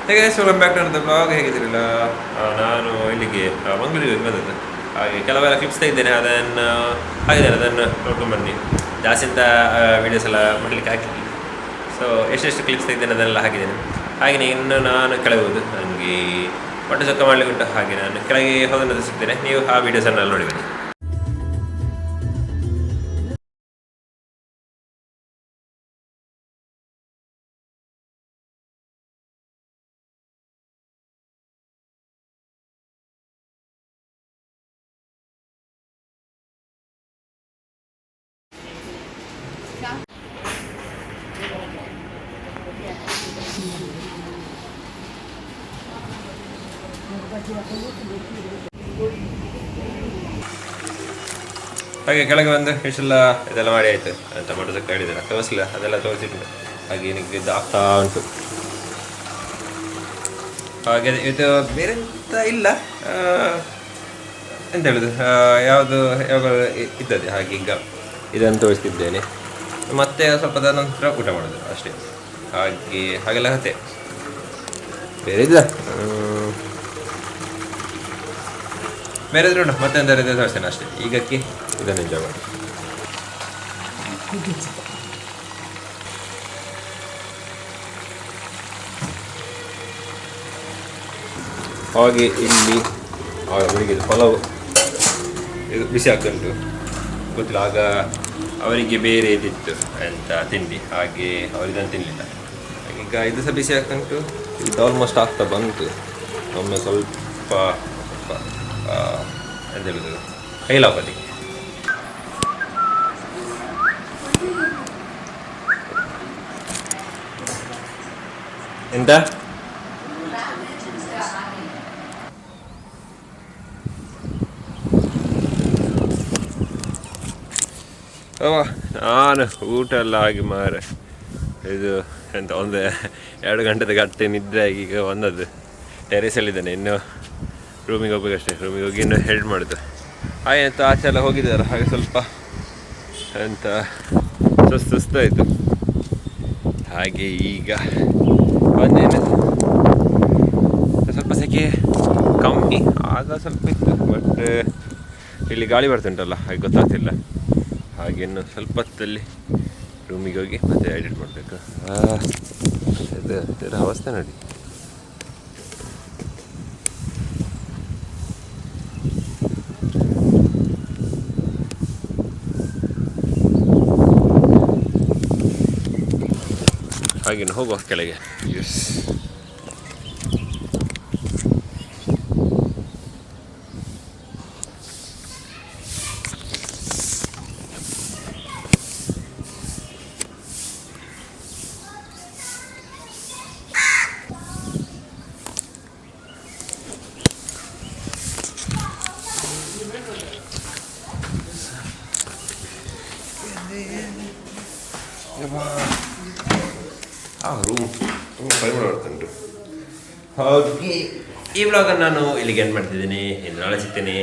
ಹೇಗೆ welcome back to the blog. ಹೇಗಿದ್ದೀರಲ್ಲ? ನಾನು ಇಲ್ಲಿಗೆ ಮಂಗಳೂರಿಗೆ ಬಂದದ್ದು. ಹಾಗೆ ಕೆಲವೆಲ್ಲ ಕ್ಲಿಪ್ಸ್ ತೆಗೆದೇನೆ, ಅದನ್ನು ನೋಡ್ಕೊಂಡು ಬನ್ನಿ. ಜಾಸ್ತಿ ಅಂತ ವೀಡಿಯೋಸ್ ಎಲ್ಲ ಮಾಡಲಿಕ್ಕೆ ಹಾಕಿದ್ದೀನಿ. ಸೊ ಎಷ್ಟೆಷ್ಟು ಕ್ಲಿಪ್ಸ್ ತೆಗೆದೇನೆ ಅದನ್ನೆಲ್ಲ ಹಾಕಿದ್ದೇನೆ. ಹಾಗೆಯೇ ಇನ್ನು ನಾನು ಕೆಳಗೆ ಹೋದು ನನಗೆ ಹೊಟ್ಟೆ ಚೊಕ್ಕ ಮಾಡಲಿಕ್ಕೆ ಉಂಟು. ಹಾಗೆ ನಾನು ಕೆಳಗೆ ಹೋದನ್ನು ಸಿಗ್ತೇನೆ. ನೀವು ಆ ವೀಡಿಯೋಸನ್ನೆಲ್ಲ ನೋಡಿ ಬನ್ನಿ. ಹಾಗೆ ಕೆಳಗೆ ಬಂದು ಎಷ್ಟೆಲ್ಲ ಇದೆಲ್ಲ ಮಾಡಿ ಆಯಿತು. ಟೊಮೆಟೊ ಸಕ್ಕ ಹೇಳಿದ್ದಾರೆ, ತೋರಿಸಲಿಲ್ಲ, ಅದೆಲ್ಲ ತೋರಿಸಿಟ್ಟು ಹಾಗೆ ಏನಕ್ಕೆ ಇದು ಆಗ್ತಾ ಉಂಟು. ಹಾಗೆ ಇದು ಬೇರೆ ಎಂತ ಇಲ್ಲ, ಎಂತ ಹೇಳೋದು, ಯಾವುದು ಯಾವಾಗ ಇದ್ದದೆ ಹಾಗೆ ಈಗ ಇದನ್ನು ತೋರಿಸ್ತಿದ್ದೇನೆ. ಮತ್ತೆ ಸ್ವಲ್ಪ ನಂತರ ಊಟ ಮಾಡೋದು ಅಷ್ಟೇ. ಹಾಗೆಲ್ಲ ಕತೆ ಬೇರೆ ಇಲ್ಲ. ಬೇರೆ ಇದ್ರೆ ಉಂಟು ಮತ್ತೆ ಎಂತ ತೋರಿಸ್ತೇನೆ ಅಷ್ಟೇ. ಈಗಕ್ಕೆ ಇದನ್ನು ಎಂಜಾಯ್ ಮಾಡಿ. ಹಾಗೆ ಇಲ್ಲಿ ಅವರಿಗೆ ಪಲಾವ್ ಇದು ಬಿಸಿ ಆಗ್ತುಂಟು, ಗೊತ್ತಿಲ್ಲ. ಆಗ ಅವರಿಗೆ ಬೇರೆ ಇದಿತ್ತು ಅಂತ ತಿಂಡಿ, ಹಾಗೆ ಅವರಿದನ್ನು ತಿನ್ನಲಿಲ್ಲ. ಈಗ ಇದು ಸಹ ಬಿಸಿ ಆಗ್ತುಂಟು. ಇದು ಆಲ್ಮೋಸ್ಟ್ ಆಗ್ತಾ ಬಂತು. ಒಮ್ಮೆ ಸ್ವಲ್ಪ ಎಂತ ಹೇಳೋದು, ಕೈಲಾಪತಿ. ಎಂತ ನಾನು ಊಟ ಎಲ್ಲ ಆಗಿ ಮಾರೆ ಇದು ಎಂತ ಒಂದು 2 ಗಂಟೆದ ಗಟ್ಟೆ ನಿದ್ರೆ ಆಗಿ ಈಗ ಬಂದದ್ದು. ಟೆರೇಸಲ್ಲಿದ್ದಾನೆ, ಇನ್ನು ರೂಮಿಗೆ ಹೋಗ್ಬೇಕಷ್ಟೇ. ರೂಮಿಗೆ ಹೋಗಿ ಇನ್ನೂ ಹೆಲ್ಡ್ ಮಾಡೋದು. ಹಾಗೆ ಎಂತ ಆಚೆ ಎಲ್ಲ ಹೋಗಿದ್ದಾರೆ. ಹಾಗೆ ಸ್ವಲ್ಪ ಎಂತ ಸುಸ್ತಾಯಿತು. ಹಾಗೆ ಈಗ ಬಂದೇನೆ. ಸ್ವಲ್ಪ ಸೆಕೆ ಕಮ್ಮಿ, ಆಗ ಸ್ವಲ್ಪ ಇತ್ತು. ಬಟ್ ಇಲ್ಲಿ ಗಾಳಿ ಬರ್ತುಂಟಲ್ಲ, ಹಾಗೆ ಗೊತ್ತಾಗ್ತಿಲ್ಲ. ಹಾಗೆ ಇನ್ನು ಸ್ವಲ್ಪ ಹೊತ್ತಲ್ಲಿ ರೂಮಿಗೆ ಹೋಗಿ ಮತ್ತೆ ಎಡಿಟ್ ಮಾಡಬೇಕು. ಇದರ ಅವಸ್ಥೆ ನೋಡಿ. ಹಾಗೆ ಹೋಗುವ ಕೆಳಗೆ. ಎಸ್, ರೂಮ್ ಪರಿಮಳ ಬರ್ತುಂಟು. ಹಾಗೆ ಈ ವ್ಲಾಗನ್ನು ನಾನು ಇಲ್ಲಿಗೆ ಎಂಡ್ ಮಾಡ್ತಿದ್ದೀನಿ. ಇನ್ನು ನಾಳೆ ಸಿಗ್ತೇನೆ.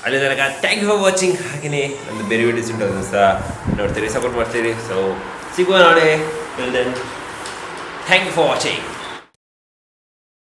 ಅಲ್ಲಿ ತನಕ ಥ್ಯಾಂಕ್ ಯು ಫಾರ್ ವಾಚಿಂಗ್. ಹಾಗೆಯೇ ಒಂದು ಬೇರೆ ವೀಡಿಯೋಸ್ ಉಂಟು, ಅದನ್ನು ಸಹ ನೋಡ್ತೀರಿ, ಸಪೋರ್ಟ್ ಮಾಡ್ತೀರಿ. ಸೊ ಸಿಗುವ ನಾಳೆ. Till then thank you for watching.